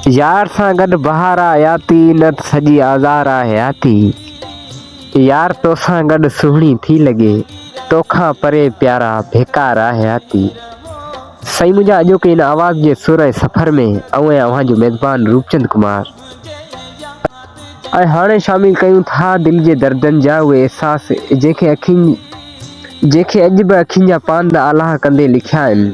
यार सां गॾु बहार आयाती न त सॼी आज़ार हयाती। यार तोसां गॾु सुहिणी थी लॻे, तोखां परे प्यारा बेकार हयाती। सही मुंहिंजा अॼोके इन आवाज़ जे सुर ऐं सफ़र में ऐं अव्हां जो मेज़बान रूपचंद कुमार। ऐं हाणे शामिल कयूं था दिलि जे दर्दनि जा उहे अहसास जेके अॼु बि अखियुनि जा पांद आलाह कंदे लिखिया आहिनि।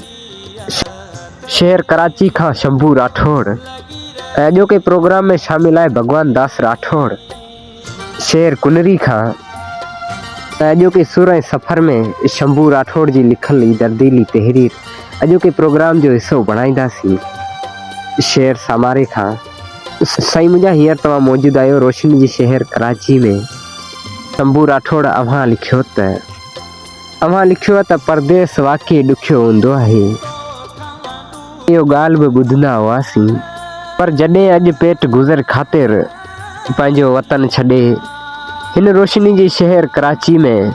शहर कराची खां शंभू राठौड़। ऐं अॼोके प्रोग्राम में शामिल आहे भगवान दास राठौड़ शहर कुनरी खां। ऐं अॼोके सुर ऐं सफ़र में शंभू राठौड़ जी लिखल ई दर्दीली तहरीर अॼोके प्रोग्राम जो हिसो बणाईंदासीं शहर सामारे खां। सही मुंहिंजा हींअर तव्हां मौजूदु आहियो रोशनी जी शहर कराची में। शंभू राठौड़ अव्हां लिखियो त परदेस वाक़ई ॾुखियो हूंदो आहे। इहो ॻाल्हि बि ॿुधंदा हुआसीं, पर जॾहिं अॼु पेट गुज़र ख़ातिर पंहिंजो वतन छॾे हिन रोशनी जी शहर कराची में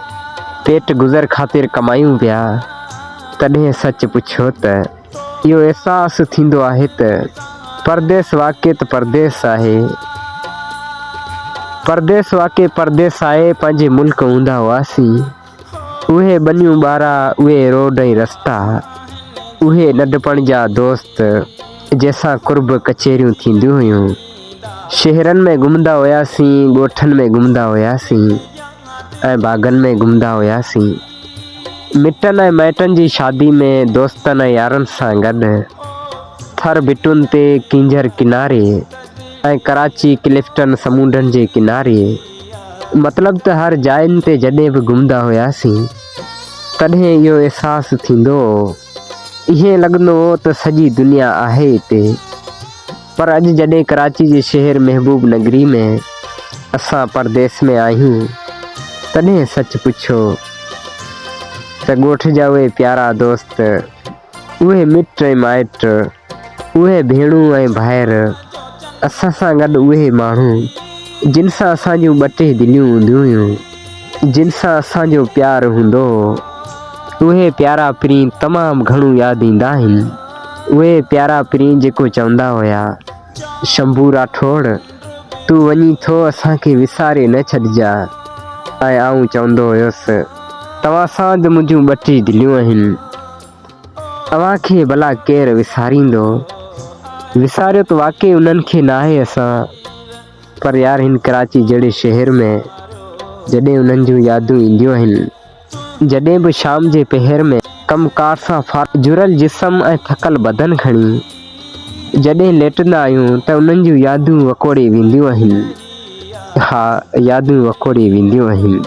पेट गुज़र ख़ातिर कमायूं पिया, तॾहिं सच पुछो त इहो अहसासु थींदो आहे त परदेस वाक़ई त परदेस आहे। परदेस वाक़ई परदेस आहे। पंहिंजे मुल्क हूंदा हुआसीं, उहे बनियूं ॿारा, उहे रोड ऐं रस्ता, उहे नंढपण जा दोस्त जंहिंसां कुर्ब कचेरियूं थींदियूं हुयूं। शहरनि में घुमंदा हुआसीं, ॻोठनि में घुमंदा हुआसीं ऐं बाग़नि में घुमंदा हुआसीं। मिटनि ऐं माइटनि जी शादी में दोस्तनि ऐं यारनि सां गॾु थर भिटुनि ते किंजर किनारे ऐं कराची क्लिफ्टन समुंडनि जे किनारे, मतिलबु त हर जाइनि ते जॾहिं बि घुमंदा हुआसीं तॾहिं इहो अहसासु थींदो हो, ईअं लॻंदो हो त सॼी दुनिया आहे हिते। पर अॼु जॾहिं कराची जे शहर महबूब नगरी में असां परदेस में आहियूं, तॾहिं सच पुछो त ॻोठ जा उहे प्यारा दोस्त, उहे मिट ऐं माइट, उहे भेणूं ऐं भाइर, असां सां गॾु उहे माण्हू जिन सां असांजूं ॿ टे दिलियूं हूंदियूं हुयूं, जिन सां असांजो प्यारु हूंदो हो, उहे प्यारा पीर तमामु घणो यादि ईंदा आहिनि। उहे प्यारा पीर जेको चवंदा हुया, शंभू राठौड़ तूं वञी थो असांखे विसारे न छॾिजा। ऐं आऊं चवंदो हुयुसि तव्हां सां त मुंहिंजूं ॿ टे दिलियूं आहिनि, तव्हांखे भला केरु विसारींदो। विसारियो त वाक़ई उन्हनि खे न आहे असां, पर यार हिन कराची जहिड़े शहर में जॾहिं उन्हनि जूं यादूं ईंदियूं आहिनि, जॾहिं बि शाम जे पहर में कमकार सां जुड़ल जिस्म ऐं थकल बदन खणी जॾहिं लेटंदा आहियूं त उन्हनि जूं यादूं वकोड़े वेंदियूं आहिनि। हा, यादूं वकोड़े वेंदियूं आहिनि।